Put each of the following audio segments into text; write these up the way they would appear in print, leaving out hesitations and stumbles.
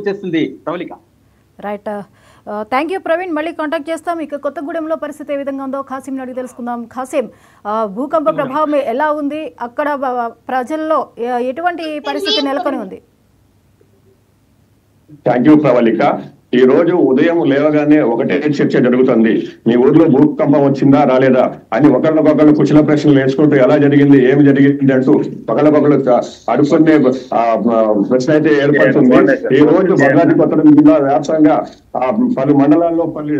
చేస్తుంది Pravalika. Right. Thank you Praveen. మళ్ళీ contact చేస్తాం. ఇక కొత్తగూడెంలో పరిస్థితి ఏ విధంగా ఉందో ఖాసిం అడిగి తెలుసుకుందాం. ఖాసిం, భూకంప ప్రభావం ఎలా ఉంది అక్కడ? ప్రజల్లో ఎటువంటి పరిస్థితి నెలకొని ఉంది? Thank you Pravalika. ఈ రోజు ఉదయం లేవగానే ఒకటే చర్చ జరుగుతుంది. మీ ఊర్లో భూకంపం వచ్చిందా రాలేదా అని ఒకళ్ళకొకళ్ళు కుశల ప్రశ్నలు వేసుకుంటూ ఎలా జరిగింది ఏమి జరిగింది అంటూ ఒకళ్ళకొకళ్ళు అడుక్కునే ప్రశ్న అయితే ఏర్పడుతుంది. ఈ రోజు భద్రాద్రి కొత్తగూడెం జిల్లా వ్యాప్తంగా పలు మండలాల్లో పలు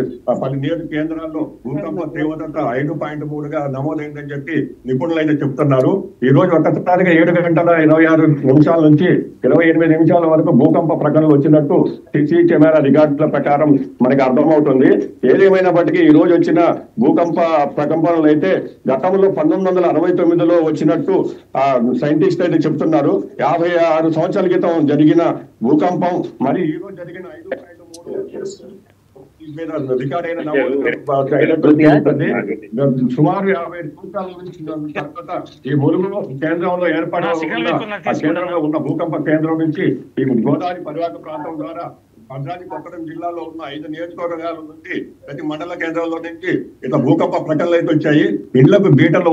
నియోజక కేంద్రాల్లో భూకంప తీవ్రత 5.3గా నమోదైందని చెప్పి నిపుణులు అయితే చెప్తున్నారు. ఈ రోజు ఒక్కసారిగా 7:26 నుంచి 28 నిమిషాల వరకు భూకంప ప్రకటనలు వచ్చినట్టు సిసి కెమెరా రికార్డుల ప్రకారం మనకి అర్థమవుతుంది. ఏదేమైనప్పటికీ ఈ రోజు వచ్చిన భూకంప ప్రకంపనలు అయితే గతంలో 1969లో వచ్చినట్టు సైంటిస్ట్ అయితే చెప్తున్నారు. 56 సంవత్సరాల క్రితం జరిగిన భూకంపం మరి ఈ రోజు జరిగిన 5.3 రికార్డ్ అయిన సుమారు 50 సంవత్సరాల నుంచి తర్వాత ఈ ములుగు కేంద్రంలో కేంద్రంలో ఉన్న భూకంప కేంద్రం నుంచి ఈ గోదావరి పరివాహక ప్రాంతం ద్వారా భద్రాద్రి కొత్తగూడెం జిల్లాలో ఉన్న 5 నియోజకవర్గాల నుంచి ప్రతి మండల కేంద్రంలో నుంచి ఇట్లా భూకంప ప్రకటనలు అయితే వచ్చాయి. ఇళ్లకు బీటలు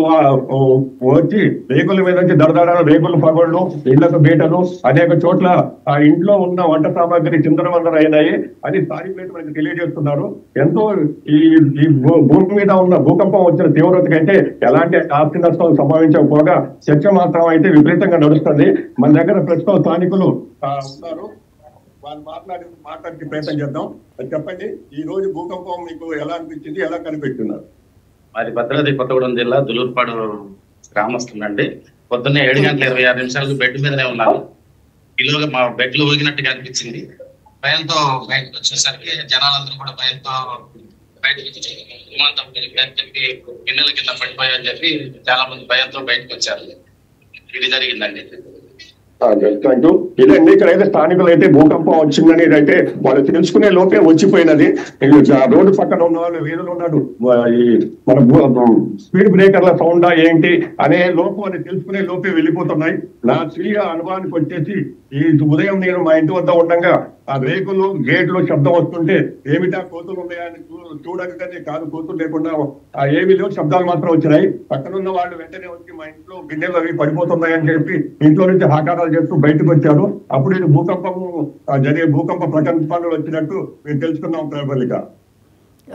వచ్చి రేకుల మీద నుంచి దడదడ రేకులు పగళ్ళు, ఇళ్లకు బీటలు, అనేక చోట్ల ఆ ఇంట్లో ఉన్న వంట సామాగ్రి చిందరవందర అయినాయి అని స్థానికులు మనకి తెలియజేస్తున్నారు. ఎంతో ఈ భూమి మీద ఉన్న భూకంపం వచ్చిన తీవ్రతకైతే ఎలాంటి ఆస్తి నష్టం సంభవించకపోగా చర్చ మాత్రం అయితే విపరీతంగా నడుస్తుంది. మన దగ్గర ప్రస్తుతం స్థానికులు ఉన్నారు. వాళ్ళు మాట్లాడే ప్రయత్నం చేద్దాం. చెప్పండి, ఈ రోజు భూకంపం మీకు ఎలా అనిపించింది, ఎలా కనిపెట్టున్నారు? మాది భద్రాద్రి కొత్తగూడెం జిల్లా దులూర్పాడు గ్రామస్తుందండి. పొద్దున్నే 7:26 బెడ్ మీదనే ఉన్నాను. ఈలోగా మా బెడ్లు ఊగినట్టుగా అనిపించింది. భయంతో బయటకు వచ్చేసరికి జనాలందరూ కూడా భయంతో బయటకు చెప్పి గిన్నెల కింద పడిపోయాయని చెప్పి చాలా మంది భయంతో బయటకు వచ్చారు. ఇది జరిగిందండి. ఇదండి. ఇక్కడైతే స్థానికులు అయితే భూకంపం వచ్చిందని అయితే వాళ్ళు తెలుసుకునే లోపే వచ్చిపోయినది. రోడ్డు పక్కన ఉన్న వాళ్ళు వీధులు ఉన్నాడు మన స్పీడ్ బ్రేకర్ల సౌండా ఏంటి అనే లోపు అని తెలుసుకునే లోపే వెళ్ళిపోతున్నాయి. నా స్వీయ అనుభవానికి వచ్చేసి ఈ ఉదయం నేను మా ఇంటి వద్ద ఉండగా ఆ రేకులు గేట్లు శబ్దం వస్తుంటే ఏమిటా కోతులు ఉన్నాయని చూడగానే కాదు, కోతులు లేకుండా ఏమీ లేవు, శబ్దాలు మాత్రం వచ్చినాయి. పక్కనున్న వాళ్ళు వెంటనే వచ్చి మా ఇంట్లో గిన్నెలు అవి పడిపోతున్నాయని చెప్పి ఇంట్లో నుంచి హాకారాలు చేస్తూ బయటకు వచ్చారు. అప్పుడు ఇది భూకంప ప్రకంపనలు వచ్చినట్టు మేము తెలుసుకున్నాం Pravalika.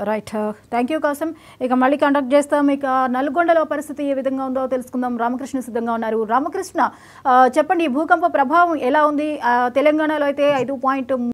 Right. Thank you Kasim. ఇక మళ్ళీ కాంటాక్ట్ చేస్తాం. ఇక నల్గొండలో పరిస్థితి ఏ విధంగా ఉందో తెలుసుకుందాం. రామకృష్ణ సిద్ధంగా ఉన్నారు. రామకృష్ణ, చెప్పండి, భూకంప ప్రభావం ఎలా ఉంది? తెలంగాణలో అయితే 5.3